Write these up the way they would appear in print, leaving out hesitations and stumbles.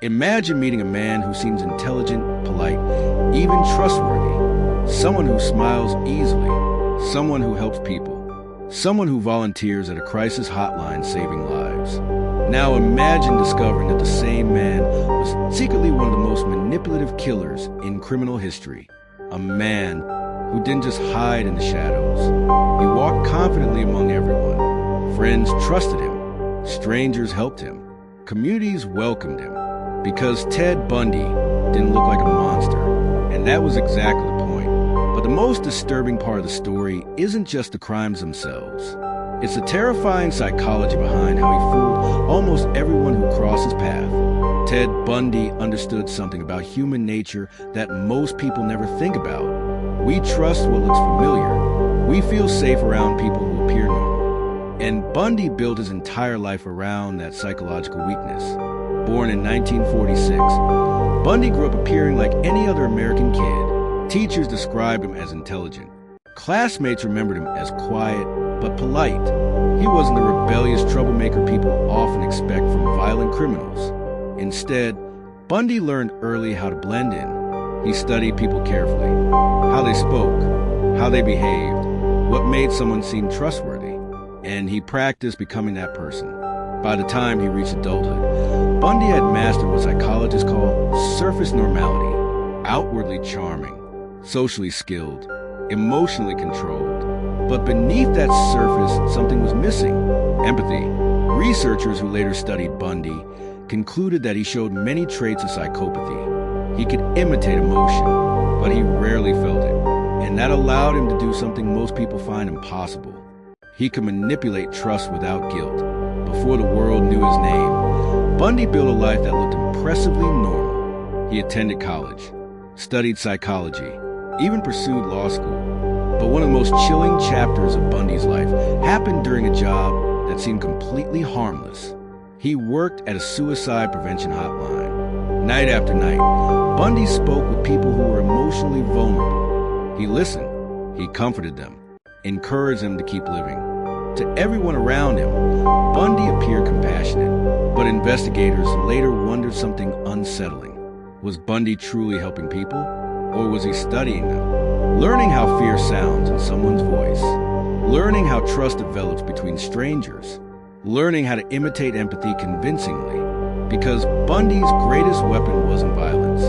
Imagine meeting a man who seems intelligent, polite, even trustworthy, someone who smiles easily, someone who helps people, someone who volunteers at a crisis hotline saving lives. Now imagine discovering that the same man was secretly one of the most manipulative killers in criminal history. A man who didn't just hide in the shadows. He walked confidently among everyone. Friends trusted him. Strangers helped him. Communities welcomed him. Because Ted Bundy didn't look like a monster. And that was exactly the point. But the most disturbing part of the story isn't just the crimes themselves. It's the terrifying psychology behind how he fooled almost everyone who crossed his path. Ted Bundy understood something about human nature that most people never think about. We trust what looks familiar. We feel safe around people who appear normal. And Bundy built his entire life around that psychological weakness. Born in 1946, Bundy grew up appearing like any other American kid. Teachers described him as intelligent. Classmates remembered him as quiet but polite. He wasn't the rebellious troublemaker people often expect from violent criminals. Instead, Bundy learned early how to blend in. He studied people carefully, how they spoke, how they behaved, what made someone seem trustworthy, and he practiced becoming that person. By the time he reached adulthood, Bundy had mastered what psychologists call surface normality, outwardly charming, socially skilled, emotionally controlled. But beneath that surface, something was missing: empathy. Researchers who later studied Bundy concluded that he showed many traits of psychopathy. He could imitate emotion, but he rarely felt it, and that allowed him to do something most people find impossible. He could manipulate trust without guilt. Before the world knew his name, Bundy built a life that looked impressively normal. He attended college, studied psychology, even pursued law school. But one of the most chilling chapters of Bundy's life happened during a job that seemed completely harmless. He worked at a suicide prevention hotline. Night after night, Bundy spoke with people who were emotionally vulnerable. He listened, he comforted them, encouraged them to keep living. To everyone around him, Bundy appeared compassionate, but investigators later wondered something unsettling. Was Bundy truly helping people, or was he studying them? Learning how fear sounds in someone's voice, learning how trust develops between strangers, learning how to imitate empathy convincingly, because Bundy's greatest weapon wasn't violence,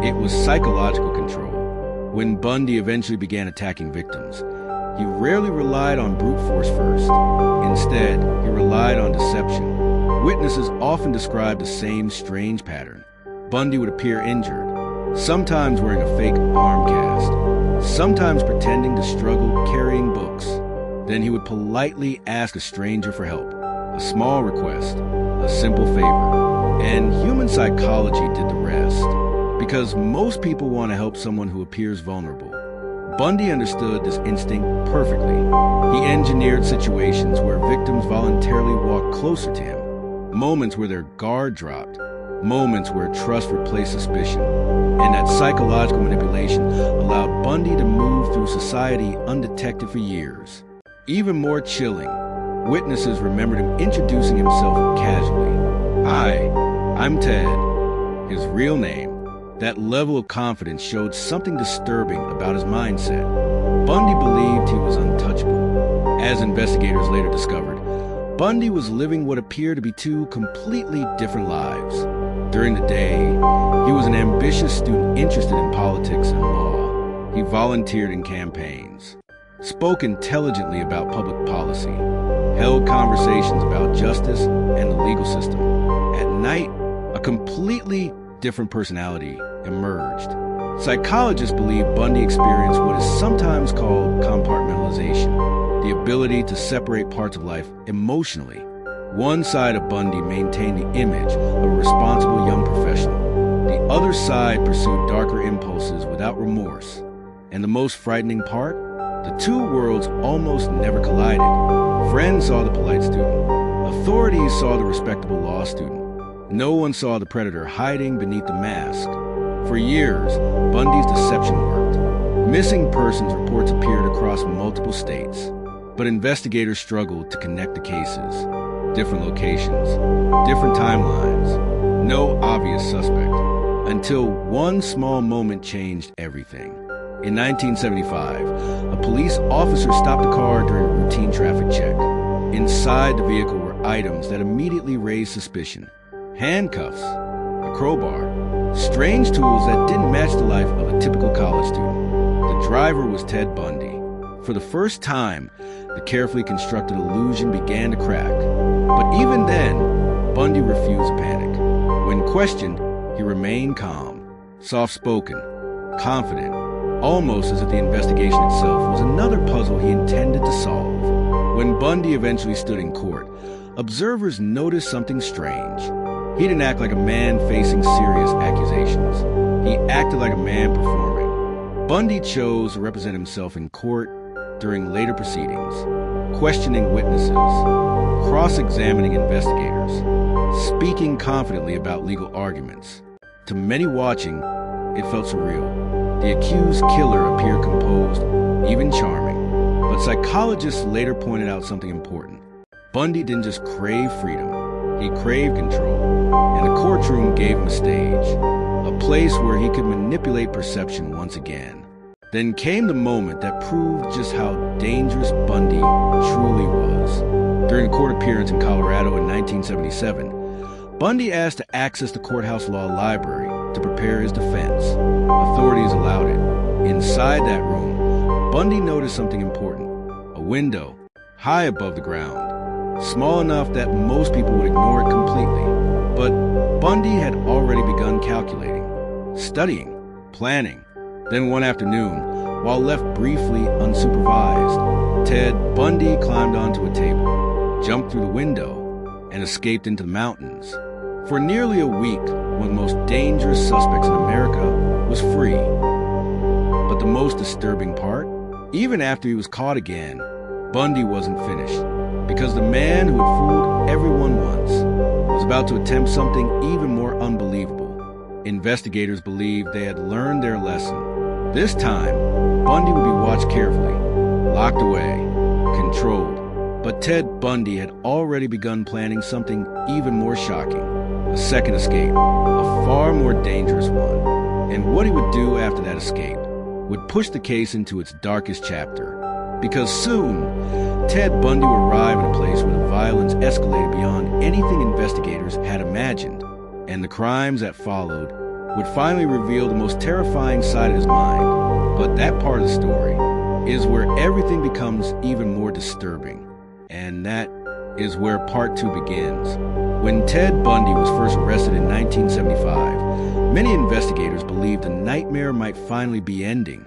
it was psychological control. When Bundy eventually began attacking victims, he rarely relied on brute force first. Instead, he relied on deception. Witnesses often described the same strange pattern. Bundy would appear injured, sometimes wearing a fake arm cast, sometimes pretending to struggle carrying books. Then he would politely ask a stranger for help, a small request, a simple favor. And human psychology did the rest, because most people want to help someone who appears vulnerable. Bundy understood this instinct perfectly. He engineered situations where victims voluntarily walked closer to him, moments where their guard dropped, moments where trust replaced suspicion. And that psychological manipulation allowed Bundy to move through society undetected for years. Even more chilling, witnesses remembered him introducing himself casually. "Hi, I'm Ted," his real name. That level of confidence showed something disturbing about his mindset. Bundy believed he was untouchable. As investigators later discovered, Bundy was living what appeared to be two completely different lives. During the day, he was an ambitious student interested in politics and law. He volunteered in campaigns, spoke intelligently about public policy, held conversations about justice and the legal system. At night, a completely different personality emerged. Psychologists believe Bundy experienced what is sometimes called compartmentalization, the ability to separate parts of life emotionally. One side of Bundy maintained the image of a responsible young professional. The other side pursued darker impulses without remorse. And the most frightening part? The two worlds almost never collided. Friends saw the polite student. Authorities saw the respectable law student. No one saw the predator hiding beneath the mask. For years, Bundy's deception worked. Missing persons reports appeared across multiple states, but investigators struggled to connect the cases. Different locations, different timelines. no obvious suspect, until one small moment changed everything. In 1975, a police officer stopped a car during a routine traffic check. Inside the vehicle were items that immediately raised suspicion. Handcuffs, a crowbar, strange tools that didn't match the life of a typical college student. The driver was Ted Bundy. For the first time, the carefully constructed illusion began to crack. But even then, Bundy refused to panic. When questioned, he remained calm, soft-spoken, confident, almost as if the investigation itself was another puzzle he intended to solve. When Bundy eventually stood in court, observers noticed something strange. He didn't act like a man facing serious accusations. He acted like a man performing. Bundy chose to represent himself in court during later proceedings, questioning witnesses, cross-examining investigators, speaking confidently about legal arguments. To many watching, it felt surreal. The accused killer appeared composed, even charming. But psychologists later pointed out something important. Bundy didn't just crave freedom, he craved control. And the courtroom gave him a stage, a place where he could manipulate perception once again. Then came the moment that proved just how dangerous Bundy truly was. During a court appearance in Colorado in 1977, Bundy asked to access the courthouse law library to prepare his defense. Authorities allowed it. Inside that room, Bundy noticed something important. A window, high above the ground, small enough that most people would ignore it completely. But Bundy had already begun calculating, studying, planning. Then one afternoon, while left briefly unsupervised, Ted Bundy climbed onto a table, jumped through the window, and escaped into the mountains. For nearly a week, one of the most dangerous suspects in America was free. But the most disturbing part, even after he was caught again, Bundy wasn't finished, because the man who had fooled everyone once was about to attempt something even more unbelievable. Investigators believed they had learned their lesson. This time, Bundy would be watched carefully, locked away, controlled. But Ted Bundy had already begun planning something even more shocking. A second escape, a far more dangerous one. And what he would do after that escape would push the case into its darkest chapter. Because soon, Ted Bundy would arrive in a place where the violence escalated beyond anything investigators had imagined. And the crimes that followed would finally reveal the most terrifying side of his mind. But that part of the story is where everything becomes even more disturbing. And that is where part 2 begins. When Ted Bundy was first arrested in 1975, many investigators believed the nightmare might finally be ending.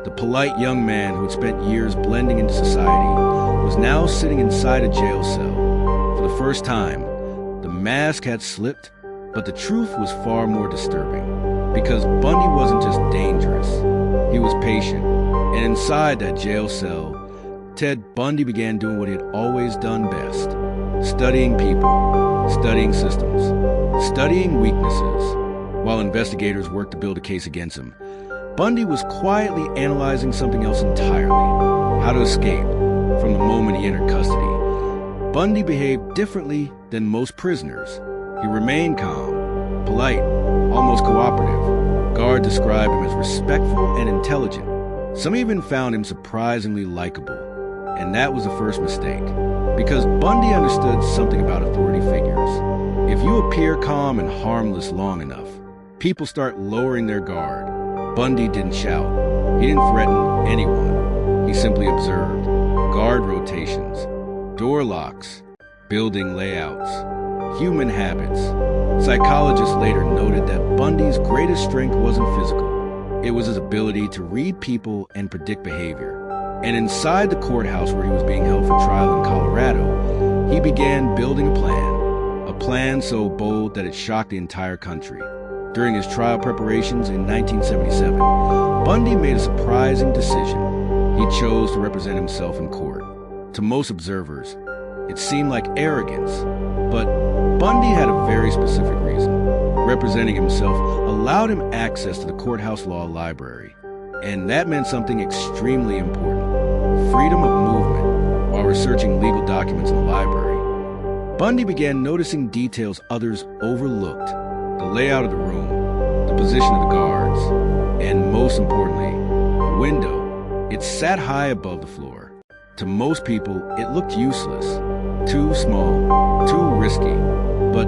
The polite young man who had spent years blending into society was now sitting inside a jail cell. For the first time, the mask had slipped, but the truth was far more disturbing. Because Bundy wasn't just dangerous, he was patient. And inside that jail cell, Ted Bundy began doing what he had always done best. Studying people, studying systems, studying weaknesses. While investigators worked to build a case against him, Bundy was quietly analyzing something else entirely. How to escape from the moment he entered custody. Bundy behaved differently than most prisoners. He remained calm, polite, almost cooperative. Guards described him as respectful and intelligent. Some even found him surprisingly likable. And that was the first mistake, because Bundy understood something about authority figures. If you appear calm and harmless long enough, people start lowering their guard. Bundy didn't shout. He didn't threaten anyone. He simply observed guard rotations, door locks, building layouts, human habits. Psychologists later noted that Bundy's greatest strength wasn't physical. It was his ability to read people and predict behavior. And inside the courthouse where he was being held for trial in Colorado, he began building a plan so bold that it shocked the entire country. During his trial preparations in 1977, Bundy made a surprising decision. He chose to represent himself in court. To most observers, it seemed like arrogance, but Bundy had a very specific reason. Representing himself allowed him access to the courthouse law library, and that meant something extremely important: freedom of movement. While researching legal documents in the library, Bundy began noticing details others overlooked. the layout of the room, the position of the guards, and most importantly, the window. It sat high above the floor. To most people, it looked useless, too small, too risky. But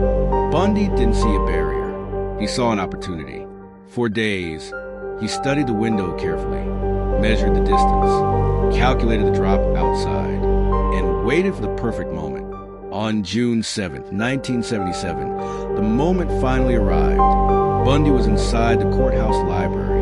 Bundy didn't see a barrier. He saw an opportunity. For days, he studied the window carefully, measured the distance, calculated the drop outside, and waited for the perfect moment. On June 7th, 1977, the moment finally arrived. Bundy was inside the courthouse library.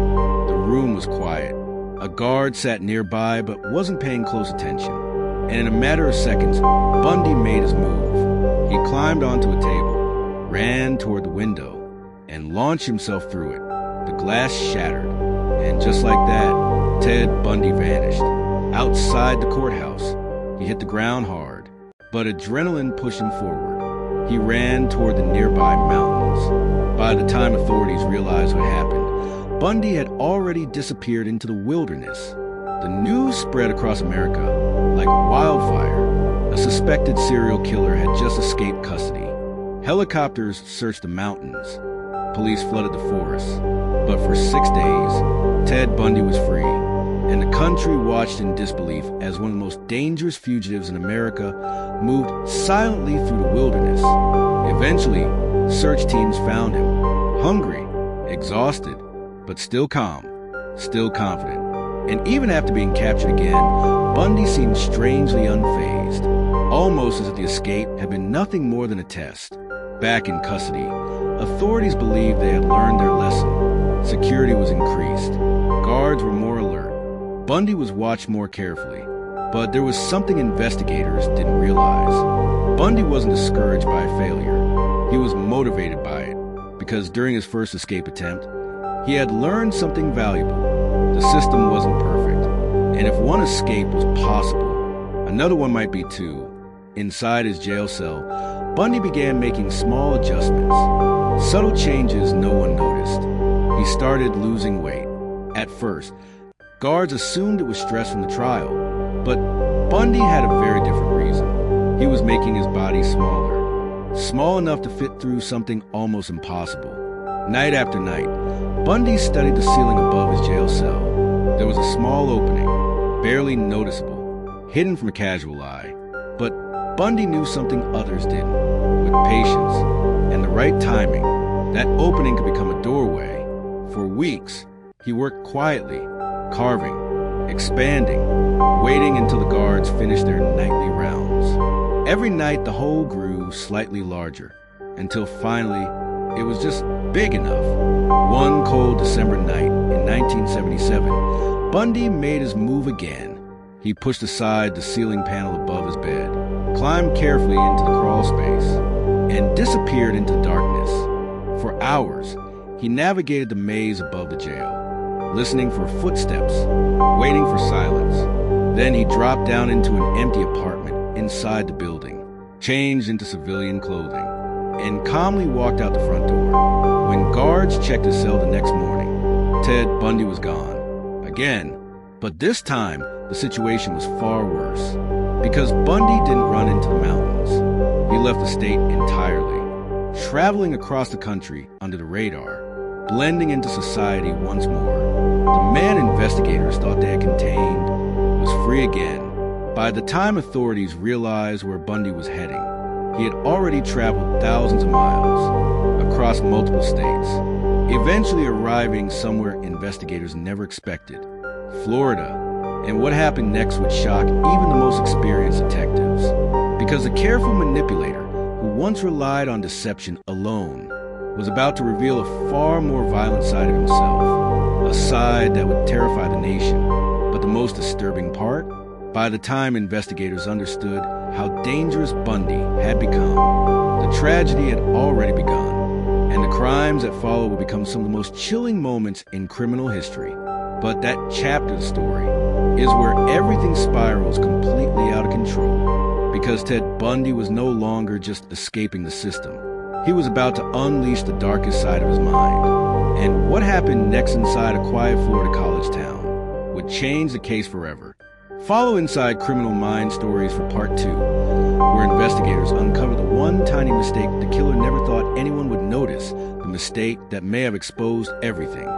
The room was quiet. A guard sat nearby but wasn't paying close attention. And in a matter of seconds, Bundy made his move. He climbed onto a table, ran toward the window, and launched himself through it. The glass shattered, and just like that, Ted Bundy vanished. Outside the courthouse, he hit the ground hard, but adrenaline pushed him forward. He ran toward the nearby mountains. By the time authorities realized what happened, Bundy had already disappeared into the wilderness. The news spread across America like wildfire. A suspected serial killer had just escaped custody. Helicopters searched the mountains. Police flooded the forests. But for 6 days, Ted Bundy was free, and the country watched in disbelief as one of the most dangerous fugitives in America moved silently through the wilderness. Eventually, search teams found him, hungry, exhausted, but still calm, still confident. And even after being captured again, Bundy seemed strangely unfazed, almost as if the escape had been nothing more than a test. Back in custody, authorities believed they had learned their lesson. Security was increased. Guards were more alert. Bundy was watched more carefully. But there was something investigators didn't realize. Bundy wasn't discouraged by failure. He was motivated by it, because during his first escape attempt, he had learned something valuable. The system wasn't perfect, and if one escape was possible, another one might be too. Inside his jail cell, Bundy began making small adjustments, subtle changes no one noticed. He started losing weight. At first, guards assumed it was stress from the trial, but Bundy had a very different reason. He was making his body smaller, small enough to fit through something almost impossible. Night after night, Bundy studied the ceiling above his jail cell. There was a small opening, barely noticeable, hidden from a casual eye. But Bundy knew something others didn't. With patience and the right timing, that opening could become a doorway. For weeks, he worked quietly, carving, expanding, waiting until the guards finished their nightly rounds. Every night, the hole grew slightly larger, until finally, it was just big enough. One cold December night in 1977, Bundy made his move again. He pushed aside the ceiling panel above his bed, climbed carefully into the crawl space, and disappeared into darkness. For hours, he navigated the maze above the jail, listening for footsteps, waiting for silence. Then he dropped down into an empty apartment inside the building, changed into civilian clothing, and calmly walked out the front door. When guards checked his cell the next morning, Ted Bundy was gone. Again. But this time, the situation was far worse. Because Bundy didn't run into the mountains. He left the state entirely, traveling across the country under the radar, blending into society once more. The man investigators thought they had contained was free again. By the time authorities realized where Bundy was heading, he had already traveled thousands of miles across multiple states, eventually arriving somewhere investigators never expected, Florida. And what happened next would shock even the most experienced detectives, because a careful manipulator who once relied on deception alone was about to reveal a far more violent side of himself, a side that would terrify the nation. But the most disturbing part? By the time investigators understood how dangerous Bundy had become, the tragedy had already begun, and the crimes that followed would become some of the most chilling moments in criminal history. But that chapter of the story is where everything spirals completely out of control, because Ted Bundy was no longer just escaping the system. He was about to unleash the darkest side of his mind. And what happened next inside a quiet Florida college town would change the case forever. Follow Inside Criminal Mind Stories for Part 2, where investigators uncover the one tiny mistake the killer never thought anyone would notice the mistake that may have exposed everything.